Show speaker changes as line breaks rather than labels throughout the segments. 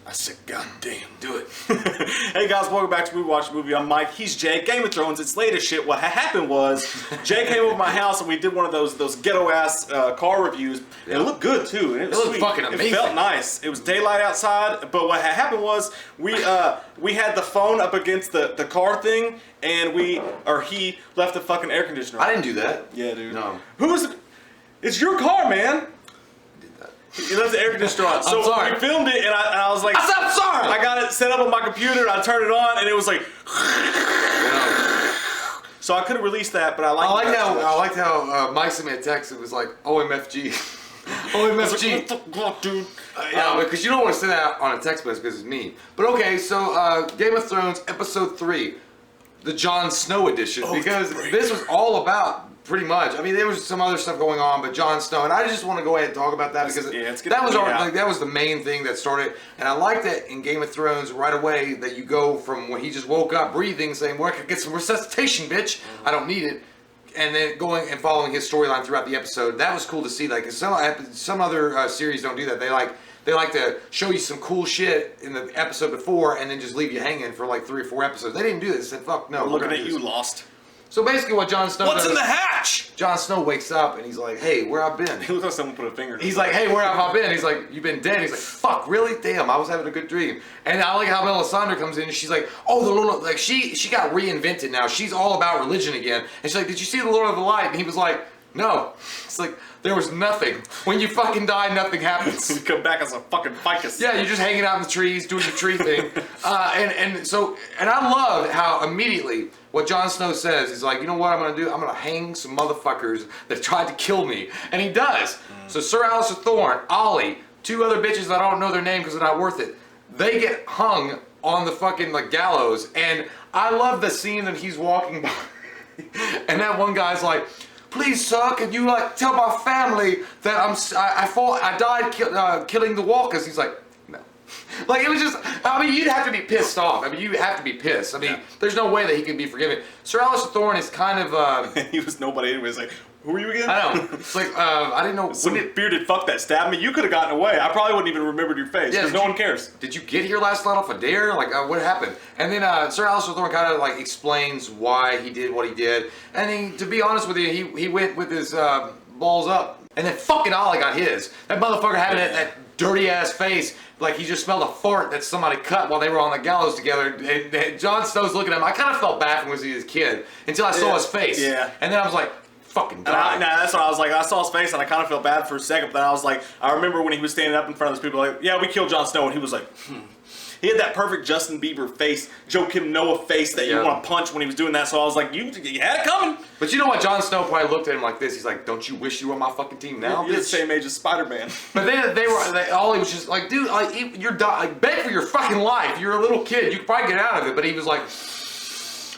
I said, God damn, do it.
Hey guys, welcome back to We Watch Movie. I'm Mike. He's Jay. Game of Thrones. It's late as shit. What happened was Jay came over to my house and we did one of those ghetto ass car reviews. And it looked good too. And it was
looked fucking amazing.
It felt nice. It was daylight outside. But what happened was we had the phone up against the car thing, and he left the fucking air conditioner on.
I didn't do that.
Yeah, dude.
No.
It's your car, man. He left the air conditioner on. So we filmed it, and I was like,
I'm sorry.
I got it set up on my computer, and I turned it on, and it was like. So I could have released that, but I
liked how Mike sent me a text. It was like OMFG. OMFG.
Like, dude.
Yeah, because you don't want to send that on a text message because it's mean. But okay, so Game of Thrones episode 3, the Jon Snow edition, because this was all about. Pretty much. I mean, there was some other stuff going on, but Jon Snow, and I just want to go ahead and talk about that because that was the main thing that started. And I like that in Game of Thrones right away that you go from when he just woke up breathing, saying, "Well, I could get some resuscitation, bitch. I don't need it," and then going and following his storyline throughout the episode. That was cool to see. Like some other series don't do that. They like to show you some cool shit in the episode before and then just leave you hanging for like 3 or 4 episodes. They didn't do this. They said, "Fuck no."
We're looking at you, Lost.
So basically what Jon Snow
What's in the hatch?
Jon Snow wakes up and he's like, hey, where I've been?
He looks like someone put a finger in his
He's like, hey, where have I been? He's like, you've been dead. He's like, fuck, really? Damn, I was having a good dream. And I like how Melisandre comes in and she's like, oh, the Lord, like she got reinvented now. She's all about religion again. And she's like, did you see the Lord of the Light? And he was like, no. It's like, there was nothing. When you fucking die, nothing happens.
You come back as a fucking ficus.
Yeah, you're just hanging out in the trees, doing your tree thing. And I love how immediately what Jon Snow says, he's like, you know what I'm gonna do? I'm gonna hang some motherfuckers that tried to kill me. And he does. So Sir Alistair Thorne, Ollie, 2 other bitches that I don't know their name because they're not worth it. They get hung on the fucking like gallows. And I love the scene that he's walking by. And that one guy's like, please, sir, can you like tell my family that I died killing the walkers? He's like, no. Like it was just, I mean, you'd have to be pissed off. I mean, you have to be pissed. I mean, there's no way that he can be forgiven. Sir Alistair Thorne is kind of.
He was nobody anyway. It's like, who are you again?
I know. It's like I didn't know.
Some bearded fuck that stabbed me. You could have gotten away. I probably wouldn't even remembered your face because no one cares.
Did you get here last night off a dare? Like what happened? And then Sir Alistair Thorne kind of like explains why he did what he did. And to be honest with you, he went with his balls up. And then fucking Ollie got his. That motherfucker having that dirty ass face. Like he just smelled a fart that somebody cut while they were on the gallows together. And Jon Snow's looking at him. I kind of felt bad for him when he was a kid until I saw his face.
Yeah.
And then I was like, fucking die.
That's what I was like. I saw his face and I kind of felt bad for a second. But then I was like, I remember when he was standing up in front of those people, like, yeah, we killed Jon Snow, and he was like, He had that perfect Justin Bieber face, Joakim Noah face that you want to punch when he was doing that. So I was like, you had it coming.
But you know what? Jon Snow probably looked at him like this. He's like, don't you wish you were on my fucking team now?
You're the same age as Spider-Man.
But Ollie was just like, dude, like, you're like, beg for your fucking life. You're a little kid. You could probably get out of it. But he was like,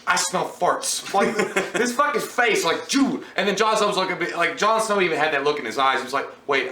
I smell farts. Like this fucking face, like, dude. And then Jon Snow was like Jon Snow even had that look in his eyes. He was like, wait,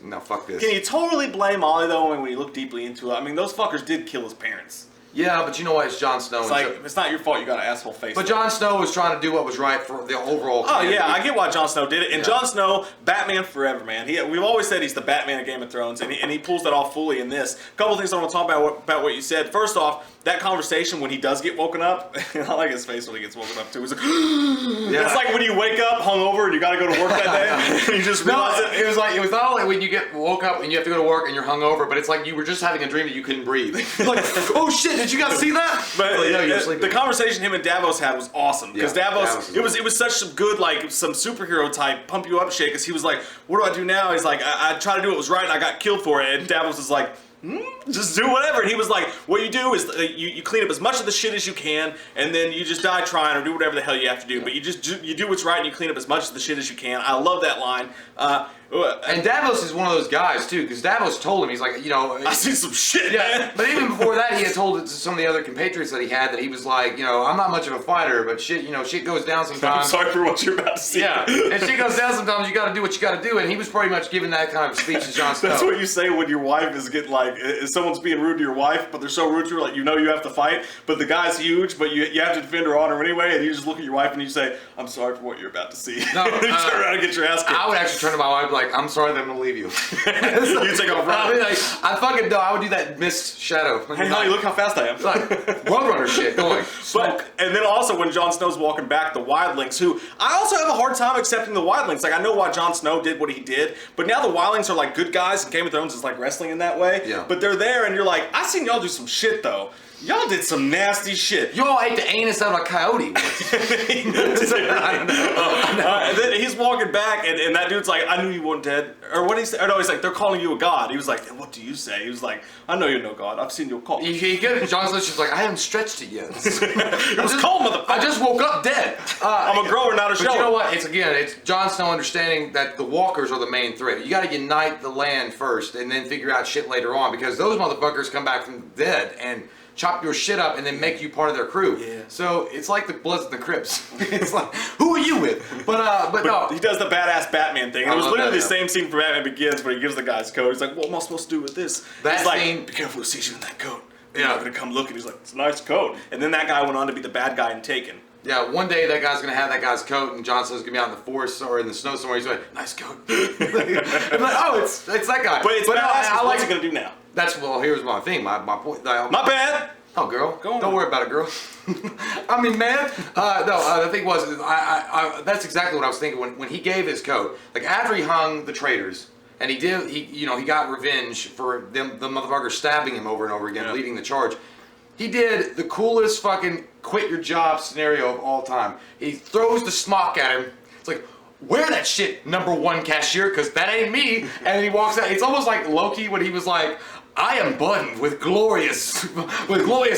no, fuck this.
Can you totally blame Ollie though when you look deeply into it? I mean, those fuckers did kill his parents.
Yeah, but you know what? It's Jon Snow.
It's like, it's not your fault you got an asshole face.
But Jon Snow was trying to do what was right for the overall
community. Oh, yeah, I get why Jon Snow did it. And Jon Snow, Batman forever, man. We've always said he's the Batman of Game of Thrones, and he pulls that off fully in this. A couple of things I want to talk about what you said. First off, that conversation when he does get woken up, I like his face when he gets woken up, too. He's like, It's like when you wake up hungover and you got to go to work that day. You just realize it.
It was not only when you get woke up and you have to go to work and you're hungover, but it's like you were just having a dream that you couldn't breathe. Like, oh shit, did you guys see that?
But the conversation him and Davos had was awesome because Davos it was such some good like some superhero type pump you up shit because he was like, what do I do now? He's like, I try to do what was right and I got killed for it. And Davos is like, just do whatever. And he was like, what you do is you clean up as much of the shit as you can and then you just die trying or do whatever the hell you have to do. But you do what's right and you clean up as much of the shit as you can. I love that line.
And Davos is one of those guys too, because Davos told him, he's like, you know,
I see some shit, man.
But even before that, he had told it to some of the other compatriots that he had that he was like, you know, I'm not much of a fighter, but shit, you know, shit goes down sometimes.
I'm sorry for what you're about to see.
Yeah, and shit goes down sometimes. You got to do what you got to do, and he was pretty much giving that kind of speech to Jon Snow.
That's what you say when your wife is getting like, if someone's being rude to your wife, but they're so rude to her, like you know you have to fight, but the guy's huge, but you have to defend her honor anyway, and you just look at your wife and you say, I'm sorry for what you're about to see. No, you turn around and get your ass kicked.
I would actually turn to my wife like, I'm sorry that I'm gonna leave you.
You take off running.
I fucking know. I would do that mist shadow.
Hey, honey, look how fast I am.
Like Roadrunner shit going.
But, and then also when Jon Snow's walking back, the wildlings, who I also have a hard time accepting the wildlings. Like, I know why Jon Snow did what he did, but now the wildlings are like good guys, and Game of Thrones is like wrestling in that way.
Yeah.
But they're there, and you're like, I seen y'all do some shit though. Y'all did some nasty shit.
Y'all ate the anus out of a coyote once. I don't know.
And then he's walking back, and that dude's like, I knew you weren't dead. Or what he said? Or no, he's like, they're calling you a god. He was like, what do you say? He was like, I know you're no god. I've seen your cock.
You get it. Jon Snow's just like, I haven't stretched it yet.
It was cold, motherfucker.
I just woke up dead.
I'm a grower, not a shower.
But you know what? It's Jon Snow understanding that the walkers are the main threat. You got to unite the land first, and then figure out shit later on, because those motherfuckers come back from dead and chop your shit up and then make you part of their crew.
Yeah.
So it's like the Bloods and the Crips. It's like, who are you with? But no.
He does the badass Batman thing. And it was literally the same scene from Batman Begins where he gives the guy his coat. He's like, what am I supposed to do with this?
That
He's
scene,
like, be careful who sees you in that coat. They're not going to come look. And he's like, it's a nice coat. And then that guy went on to be the bad guy in Taken.
Yeah, one day that guy's gonna have that guy's coat, and Jon Snow's gonna be out in the forest or in the snow somewhere. He's like, "Nice coat." I'm like, "Oh, it's that guy."
But it's
badass.
I like. What's he gonna do now?
Here's my thing. My point.
My bad.
Oh, girl,
Go on.
Don't worry about it, girl. I mean, man. The thing was, that's exactly what I was thinking when he gave his coat. Like after he hung the traitors, and he got revenge for the motherfuckers stabbing him over and over again, leading the charge. He did the coolest fucking quit your job scenario of all time. He throws the smock at him. It's like, wear that shit, #1 cashier, because that ain't me. And then he walks out. It's almost like Loki when he was like, I am burdened with glorious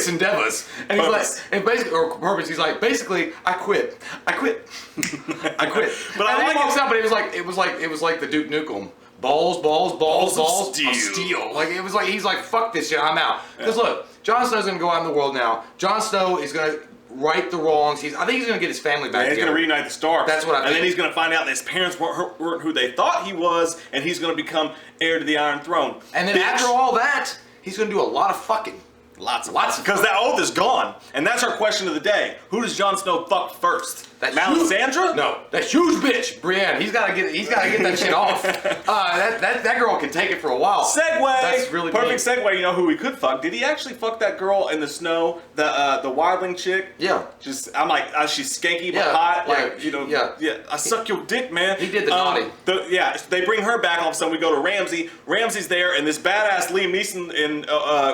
endeavors. And he's like, and basically, or purpose, he's like, basically, I quit. I quit.
But
and
I
then
like
he walks out, but it was like the Duke Nukem. Balls, of steel. Like it was like he's like, fuck this shit, I'm out. Because look, Jon Snow's gonna go out in the world now. Jon Snow is gonna right the wrongs. I think he's gonna get his family back.
He's gonna reunite the Starks.
That's what I think.
And then he's gonna find out that his parents weren't who they thought he was, and he's gonna become heir to the Iron Throne.
And then after all that, he's gonna do a lot of fucking. Lots of
because that oath is gone, and that's our question of the day. Who does Jon Snow fuck first?
That
Melisandre?
No, that huge bitch, Brienne. He's gotta get that shit off. That girl can take it for a while.
Segue.
That's really
perfect segue. You know who he could fuck? Did he actually fuck that girl in the snow? The wildling chick?
Yeah.
Just I'm like, she's skanky but hot. Like yeah. I suck your dick, man.
He did the naughty.
They bring her back. All of a sudden, we go to Ramsay. Ramsay's there, and this badass Liam Neeson and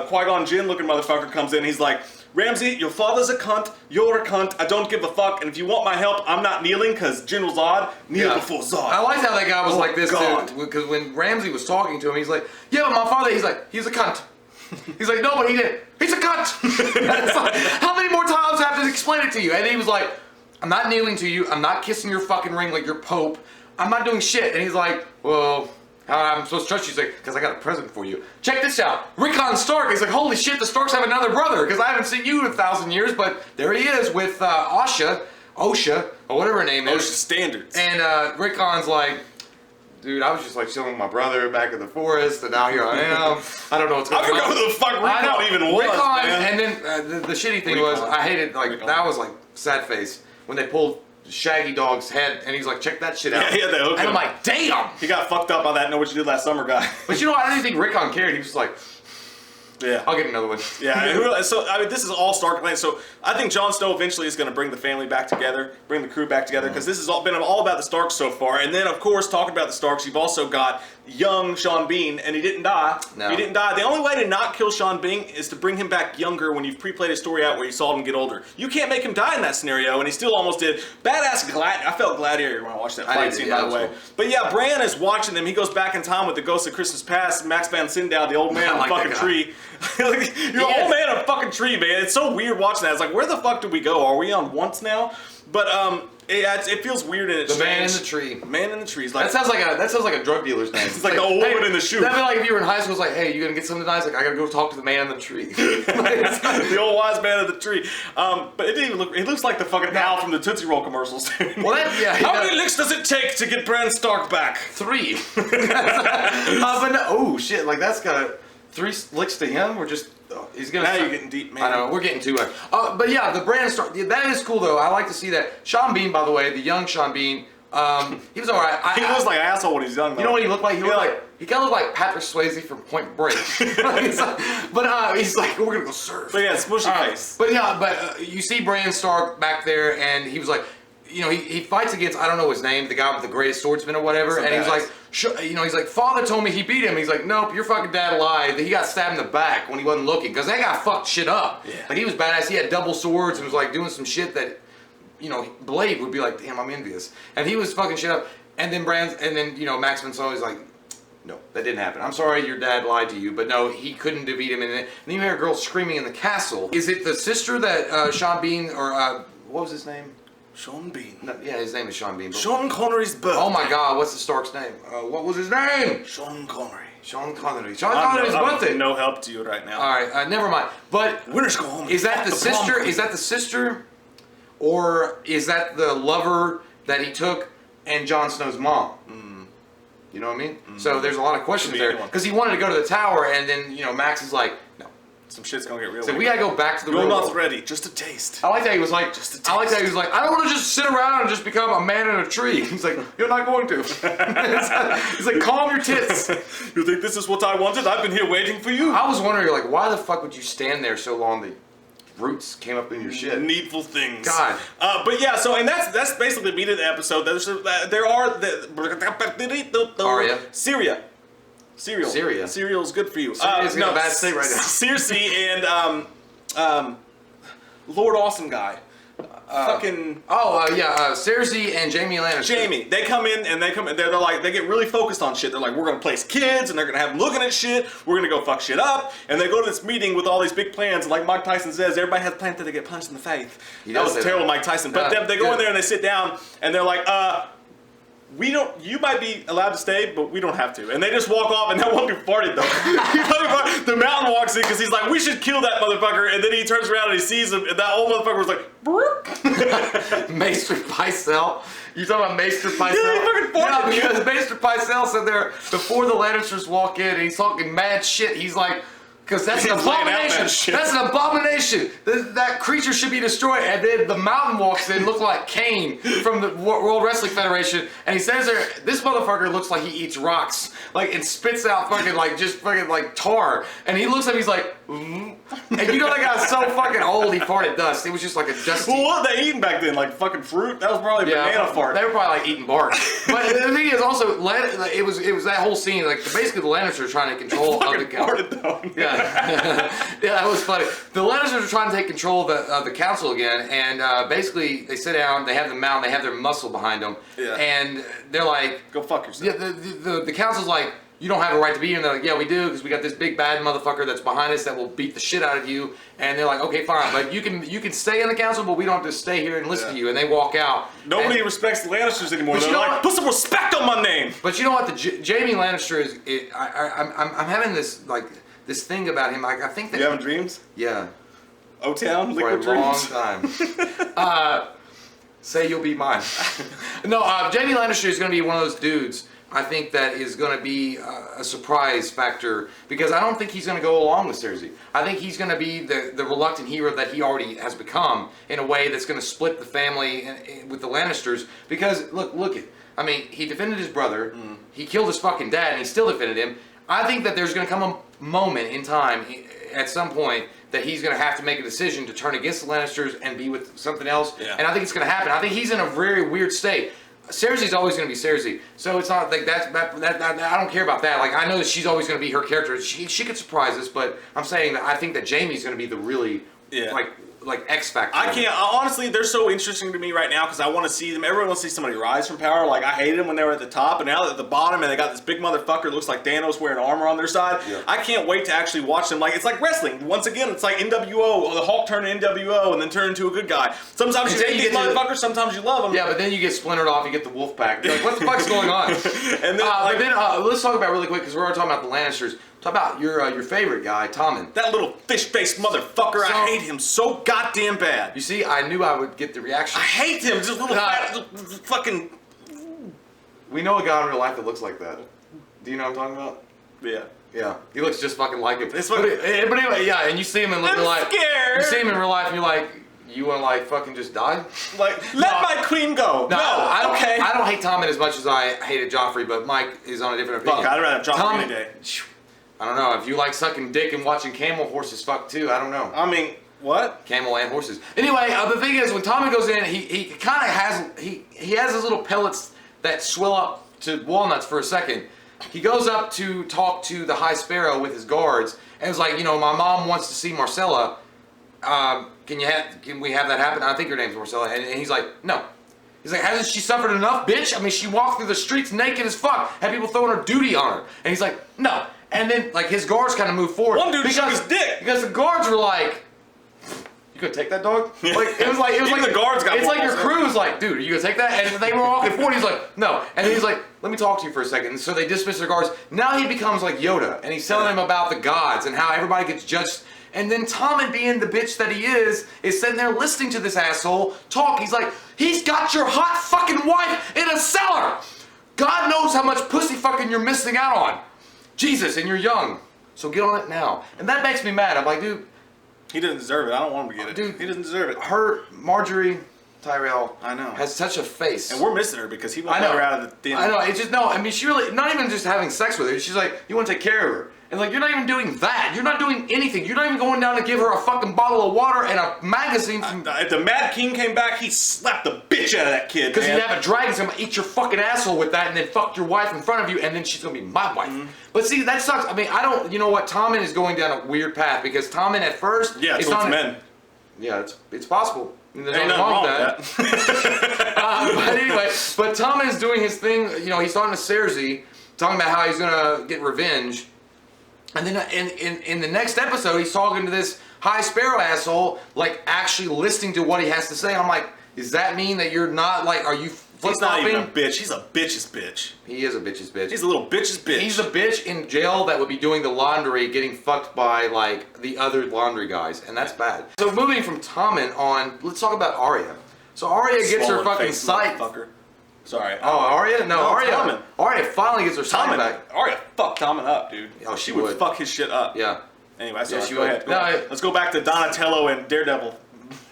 Qui-Gon Jinn looking motherfucker comes in. He's like, Ramsay, your father's a cunt, you're a cunt, I don't give a fuck, and if you want my help, I'm not kneeling, because General Zod, kneel before Zod.
I liked how that guy was like this, too, because when Ramsay was talking to him, he's like, yeah, but my father, he's a cunt. He's like, no, but he didn't. He's a cunt. Like, how many more times do I have to explain it to you? And he was like, I'm not kneeling to you, I'm not kissing your fucking ring like you're Pope, I'm not doing shit. And he's like, well, I'm supposed to trust you. He's like, because I got a present for you. Check this out. Rickon Stark. He's like, holy shit, the Starks have another brother, because I haven't seen you in 1,000 years, but there he is with Osha, or whatever her name is.
Osha Standards.
And Rickon's like, dude, I was just like chilling with my brother back in the forest, and now here I am. I don't know what's going on.
I forgot who the fuck Rickon even was, man.
And then the shitty thing was, I hated, like, that was like sad face when they pulled Shaggy Dog's head, and he's like, check that shit out.
Yeah, they hooked
and
him.
I'm like, damn!
He got fucked up by that Know What You Did Last Summer guy.
But you know, I didn't think Rickon cared. He was just like,
yeah,
I'll get another one.
Yeah, so I mean, this is all Stark land. So I think Jon Snow eventually is going to bring the family back together, bring the crew back together, because this has been all about the Starks so far. And then, of course, talking about the Starks, you've also got young Sean Bean, and he didn't die.
No.
He didn't die. The only way to not kill Sean Bean is to bring him back younger when you've pre-played a story out where you saw him get older. You can't make him die in that scenario, and he still almost did. Badass I felt Gladiator when I watched that fight scene, by the way. But yeah, Bran is watching them. He goes back in time with the Ghost of Christmas Past, Max Van Sydow, the old man on the fucking tree. You're an old man on a fucking tree, man. It's so weird watching that. It's like, where the fuck did we go? Are we on once now? But it feels weird and it's
the man in the tree.
Man in the tree. Like,
that sounds like a drug dealer's name.
It's like the old woman in the shoe.
That'd be like if you were in high school. It's like, hey, you gonna get something tonight? It's like, I gotta go talk to the man in the tree.
The old wise man in the tree. But it didn't even look. It looks like the fucking owl from the Tootsie Roll commercials.
Well,
how many licks does it take to get Bran Stark back?
3. But no, oh shit! Like that's got 3 licks to him. We're just. He's gonna.
Now you're getting deep, man.
I know we're getting too much. But yeah, the Bran Stark. That is cool though. I like to see that. Sean Bean, by the way, the young Sean Bean. He was all right.
He looks like an asshole when he's young, though.
You know what he looked like? He kind of looked like Patrick Swayze from Point Break. He's like, we're gonna go surf.
But yeah, smushy face.
But you see Bran Stark back there, and he was like, you know, he fights against, I don't know his name, the guy with the greatest swordsman or whatever, and he was like, he's like, Father told me he beat him. He's like, nope, your fucking dad lied. He got stabbed in the back when he wasn't looking, because that guy fucked shit up.
Yeah.
Like, he was badass. He had double swords and was like doing some shit that, you know, Blade would be like, damn, I'm envious. And he was fucking shit up. And then Max von Sydow is like, no, that didn't happen. I'm sorry your dad lied to you, but no, he couldn't defeat him. And then you hear a girl screaming in the castle. Is it the sister that Sean Bean, or what was his name?
Sean Bean.
No, yeah, his name is Sean Bean.
Sean Connery's birthday.
Oh my God, what's the Stark's name? What was his name?
Sean Connery.
Sean Connery. Sean Connery's birthday.
No help to you right now.
All right, never mind. But
winners go home.
Is that the sister? Is that the sister, or is that the lover that he took and Jon Snow's mom? You know what I mean? So there's a lot of questions there because he wanted to go to the tower, and then Max is like, no.
Some shit's gonna get real.
So we gotta go back to the real
world. You're
not
not ready, just a taste.
I like that he was like, I like that he was like, I don't want to just sit around and just become a man in a tree. He's like, you're not going to. He's like, calm your tits.
You think this is what I wanted? I've been here waiting for you.
I was wondering, like, why the fuck would you stand there so long that roots came up in your shit?
Needful things.
God.
But yeah, so and that's basically the meat of the episode. There are
Arya.
Cereal's good for you.
Syria's in a bad state right now.
Cersei and Lord Awesome Guy.
Cersei and Jaime Lannister.
They come in and they're like, they get really focused on shit. They're like, we're gonna place kids and they're gonna have them looking at shit. We're gonna go fuck shit up. And they go to this meeting with all these big plans. And like Mike Tyson says, everybody has plans that they get punched in the face. That was terrible, Mike Tyson. But they go in there and they sit down and they're like, you might be allowed to stay, but we don't have to. And they just walk off, and that one dude farted, though. The mountain walks in, because he's like, we should kill that motherfucker, and then he turns around and he sees him, and that old motherfucker was like,
Maester Pycelle. You talking about Maester Pycelle?
Yeah, he fucking farted.
Yeah, because Maester Pycelle said there, before the Lannisters walk in, and he's talking mad shit, he's like, because that's an abomination. That's an abomination. That creature should be destroyed. And then the mountain walks in, look like Kane from the World Wrestling Federation, and he says there, this motherfucker looks like he eats rocks, like, and spits out fucking tar. And he looks at me, he's like, and you know that guy's so fucking old, he farted dust. It was just like a dusty.
Well, what were they eating back then? Like fucking fruit? That was probably banana fart.
They were probably like eating bark. But the thing is also, it was that whole scene, like basically the Lannisters are trying to control of the council.
Farted though.
Yeah. Yeah, that was funny. The Lannisters are trying to take control of the council again, and basically they sit down, they have the mountain, they have their muscle behind them, and they're like,
go fuck yourself.
Yeah, the council's like, you don't have a right to be here. And they're like, yeah, we do, because we got this big bad motherfucker that's behind us that will beat the shit out of you. And they're like, okay, fine, but you can stay in the council, but we don't have to stay here and listen to you. And they walk out.
Nobody respects the Lannisters anymore. They're like, put some respect on my name.
But you know what? Jaime Lannister is. I'm having this this thing about him. I think that
you having dreams.
Yeah.
O-Town, liquid
for a
dreams.
long time. Say you'll be mine. No, Jaime Lannister is going to be one of those dudes. I think that is going to be a surprise factor, because I don't think he's going to go along with Cersei. I think he's going to be the reluctant hero that he already has become, in a way that's going to split the family with the Lannisters. Because look it. I mean, he defended his brother. He killed his fucking dad, and he still defended him. I think that there's going to come a moment in time, at some point, that he's going to have to make a decision to turn against the Lannisters and be with something else. Yeah. And I think it's going to happen. I think he's in a very weird state. Cersei's always going to be Cersei, so it's not like that. I don't care about that. Like, I know that she's always going to be her character. She could surprise us, but I'm saying that I think that Jaime's going to be the really like X Factor.
I can't, honestly, they're so interesting to me right now because I want to see them. Everyone wants to see somebody rise from power. Like, I hated them when they were at the top, and now they're at the bottom, and they got this big motherfucker that looks like Thanos wearing armor on their side. Yeah. I can't wait to actually watch them. Like, it's like wrestling. Once again, it's like NWO, or the Hulk turn to NWO and then turn into a good guy. Sometimes you hate these motherfuckers, sometimes you love them.
Yeah, but then you get splintered off, you get the wolf pack. Like, what the fuck's going on? And then, let's talk about really quick, because we're already talking about the Lannisters. Talk about your favorite guy, Tommen.
That little fish-faced motherfucker. I hate him so goddamn bad.
You see, I knew I would get the reaction.
I hate him. Just little fucking...
We know a guy in real life that looks like that. Do you know what I'm talking about?
Yeah.
Yeah. He looks just fucking like him.
But
anyway, yeah, and you see him in real life.
I'm scared.
You see him in real life and you're like, You want to like fucking just die?
Like, let my queen go. No,
I don't.
okay.
I don't hate Tommen as much as I hated Joffrey, but Mike is on a different opinion.
Fuck, I'd rather have Joffrey any day.
I don't know. If you like sucking dick and watching camel horses fuck too, I don't know.
I mean, what?
Camel and horses. Anyway, the thing is, when Tommen goes in, he kind of has he has his little pellets that swell up to walnuts for a second. He goes up to talk to the High Sparrow with his guards, and it's like, you know, my mom wants to see Marcella. Can we have that happen? I think her name's Marcella, and he's like, no. He's like, hasn't she suffered enough, bitch? I mean, she walked through the streets naked as fuck, had people throwing her duty on her, and he's like, no. And then like his guards kind of move forward.
One dude shook his dick
because the guards were like, "You gonna take that dog?" Like it was like
the guards got.
It's like your crew was like, "Dude, are you gonna take that?" And they were walking forward. He's like, "No." And he's like, "Let me talk to you for a second." And so they dismiss their guards. Now he becomes like Yoda, and he's telling them about the gods and how everybody gets judged. And then Tommen, being the bitch that he is sitting there listening to this asshole talk. He's like, "He's got your hot fucking wife in a cellar. God knows how much pussy fucking you're missing out on. Jesus, and you're young, so get on it now." And that makes me mad. I'm like, dude,
he doesn't deserve it. I don't want him to get it.
Dude,
he doesn't deserve it.
Her, Marjorie Tyrell,
I know,
has such a face,
and we're missing her because he won't let her out of the.
I know. It's just no. I mean, she really not even just having sex with her. She's like, you want to take care of her, and like you're not even doing that. You're not doing anything. You're not even going down to give her a fucking bottle of water and a magazine.
If the Mad King came back, he slapped the bitch out of that kid.
Because he'd have a dragon, so I'm gonna eat your fucking asshole with that, and then fuck your wife in front of you, and then she's gonna be my wife. But see, that sucks. I mean, I don't. You know what? Tommen is going down a weird path because Tommen at first,
it's towards men.
Yeah, it's possible. There's
Ain't
nothing
wrong
with
with that.
But anyway, but Tommen is doing his thing. You know, he's talking to Cersei, talking about how he's gonna get revenge. And then in the next episode, he's talking to this High Sparrow asshole, like actually listening to what he has to say. I'm like, does that mean that you're not like, are you
He's not even a bitch. He's a bitch's bitch.
He is a bitch's bitch.
He's a little bitch's bitch.
He's a bitch in jail that would be doing the laundry, getting fucked by like the other laundry guys, and that's bad. So moving from Tommen on, let's talk about Arya. So Arya gets her fucking sight.
Sorry.
Oh, Arya? No, Arya.
Tommen.
Arya finally gets her sight back.
Arya fucked Tommen up, dude.
Oh,
she would fuck his shit up.
Yeah.
Anyway, sorry.
She
Go
would.
ahead. Go ahead. Let's go back to Donatello and Daredevil.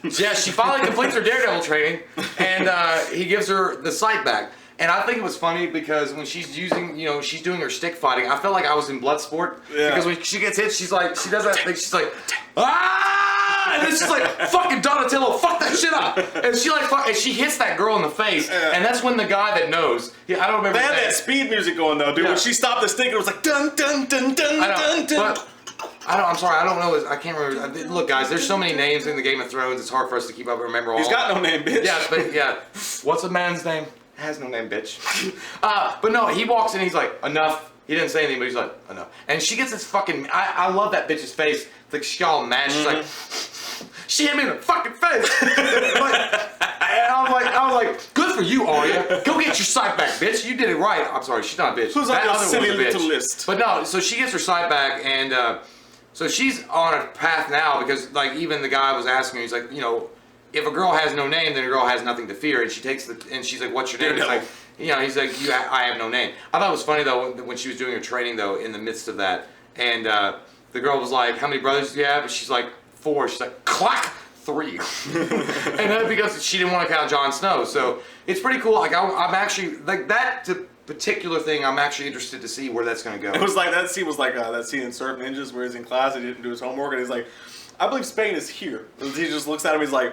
Yeah, she finally completes her Daredevil training, and he gives her the sight back. And I think it was funny because when she's using, you know, she's doing her stick fighting, I felt like I was in Bloodsport. Yeah. Because when she gets hit, she's like, she does that thing, she's like, ah! And then she's like, fucking Donatello, fuck that shit up! And she like, and she hits that girl in the face, and that's when the guy that knows, I don't remember.
They had that speed music going though, dude. Yeah. When she stopped the stick, it was like, dun dun dun dun dun dun.
I'm sorry, I don't know. I can't remember. Look, guys, there's so many names in the Game of Thrones. It's hard for us to keep up and remember all.
He's got no name, bitch.
Yeah, but yeah. What's a man's name? Has no name, bitch. But no, he walks in. He's like, enough. He didn't say anything, but he's like, enough. And she gets this fucking. I love that bitch's face. It's like she's all mad. She's like, she hit me in the fucking face. I was like, good for you, Arya. Go get your sight back, bitch. You did it right. I'm sorry, she's not a bitch.
Who's on your silly little list?
But no, so she gets her sight back, and so she's on a path now because like even the guy was asking her, he's like, you know, if a girl has no name, then a girl has nothing to fear. And she takes and she's like, what's your name? He's like, you know, he's like, I have no name. I thought it was funny though when she was doing her training though in the midst of that, and the girl was like, how many brothers do you have? And she's like, 4. She's like, clack. 3. And then because she didn't want to count Jon Snow, so it's pretty cool. Like I'm actually like that particular thing. I'm actually interested to see where that's going to go.
It was like that scene was like that scene in Surf Ninjas where he's in class and he didn't do his homework and he's like, I believe Spain is here. And he just looks at him. He's like,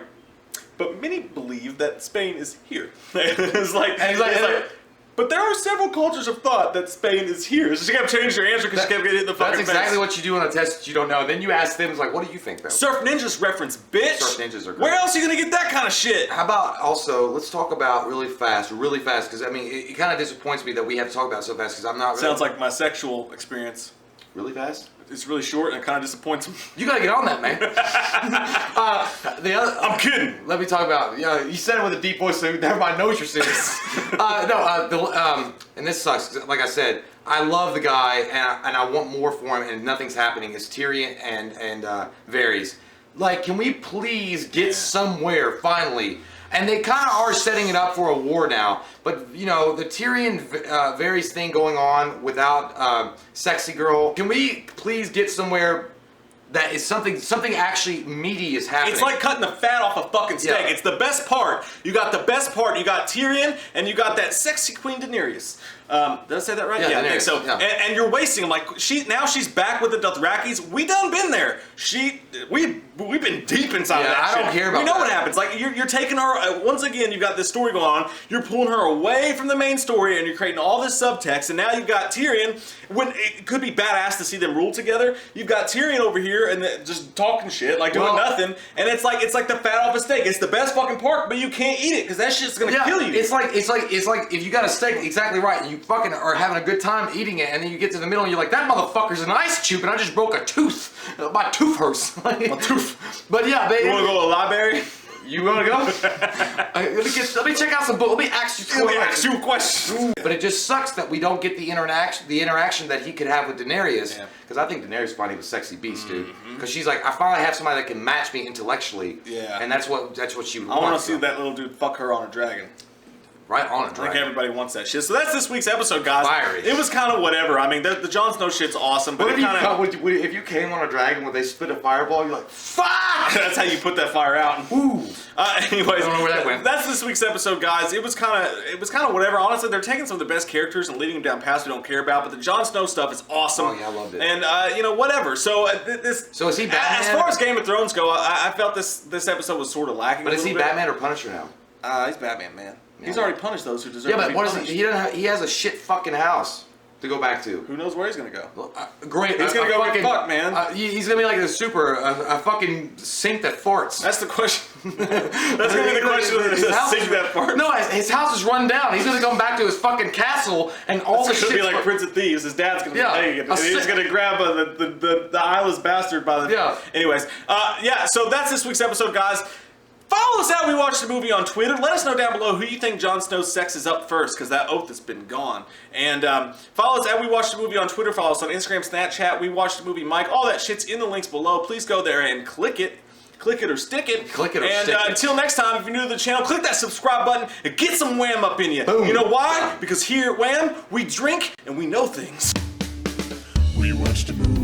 but many believe that Spain is here. It's like, and he's like, but there are several cultures of thought that Spain is here. So she kept changing her answer because she kept getting hit in the fucking face.
That's exactly what you do on a test that you don't know. Then you ask them, it's like, what do you think though?
Surf Ninjas reference, bitch.
Surf Ninjas are great.
Where else are you gonna get that kind of shit?
How about also, let's talk about really fast, because I mean, it kind of disappoints me that we have to talk about it so fast because I'm not really...
Sounds like my sexual experience.
Really fast?
It's really short and it kind of disappoints me.
You gotta get on that, man.
I'm kidding.
Let me talk about. You said it with a deep voice, so everybody knows you're serious. And this sucks. Like I said, I love the guy, and I want more for him, and nothing's happening. It's Tyrion and Varys. Like, can we please get somewhere finally? And they kind of are setting it up for a war now. But, you know, the Tyrion Varys thing going on without Sexy Girl. Can we please get somewhere that is something actually meaty is happening.
It's like cutting the fat off a fucking steak. Yeah. It's the best part. You got the best part. You got Tyrion, and you got that sexy Queen Daenerys. Did I say that right? Yeah, I think so. Yeah. And you're wasting them. Like now she's back with the Dothrakis. We done been there. We've been deep inside of that shit.
I don't care about
We know
that.
what happens. Like you're taking her once again. You've got this story going on. You're pulling her away from the main story, and you're creating all this subtext. And now you've got Tyrion. When it could be badass to see them rule together. You've got Tyrion over here and just talking shit, like doing nothing. And it's like the fat off a steak. It's the best fucking part, but you can't eat it because that shit's gonna kill you.
It's like if you got a steak, exactly right. You fucking are having a good time eating it, and then you get to the middle and you're like, that motherfucker's an ice cube, and I just broke a tooth. My tooth hurts. My tooth. But yeah,
you wanna go to the library?
You wanna go? Let me check out some books. Let me ask you a question. But it just sucks that we don't get the interaction that he could have with Daenerys. Because I think Daenerys finally was a sexy beast, dude. Because she's like, I finally have somebody that can match me intellectually. Yeah. And that's what she would want.
I want to see that little dude fuck her on a dragon.
Right on a dragon.
I think everybody wants that shit. So that's this week's episode, guys.
Fiery.
It was kind of whatever. I mean, the Jon Snow shit's awesome, but
if you came on a dragon where they spit a fireball, you're like, fuck!
That's how you put that fire out.
Ooh.
Anyways,
I don't know where that went.
That's this week's episode, guys. It was kind of whatever. Honestly, they're taking some of the best characters and leading them down paths we don't care about. But the Jon Snow stuff is awesome.
Oh yeah, I loved it.
And whatever. So
So is he Batman?
As far as Game of Thrones go, I felt this episode was sort of lacking.
But is he Batman or Punisher now?
He's Batman, man. He's already punished those who deserve
to be
punished.
Yeah, but what is he? He has a shit fucking house to go back to.
Who knows where he's gonna go?
Great.
He's gonna go get fucked, man.
He's gonna be like a fucking sink that farts.
That's the question. That's gonna be the question of the sink that farts.
No, his house is run down. He's gonna come back to his fucking castle and all the shit.
It's gonna be like Prince of Thieves. His dad's gonna be playing it. And he's gonna grab the eyeless bastard by the.
Yeah.
Anyways, so that's this week's episode, guys. Follow us at We Watched the Movie on Twitter. Let us know down below who you think Jon Snow's sex is up first, because that oath has been gone. And follow us at We Watched the Movie on Twitter. Follow us on Instagram, Snapchat, We Watched the Movie Mike. All that shit's in the links below. Please go there and click it. Click it or stick it.
Click it or stick it.
And until next time, if you're new to the channel, click that subscribe button and get some Wham up in you.
Boom.
You know why? Because here at Wham, we drink and we know things.
We watched a movie.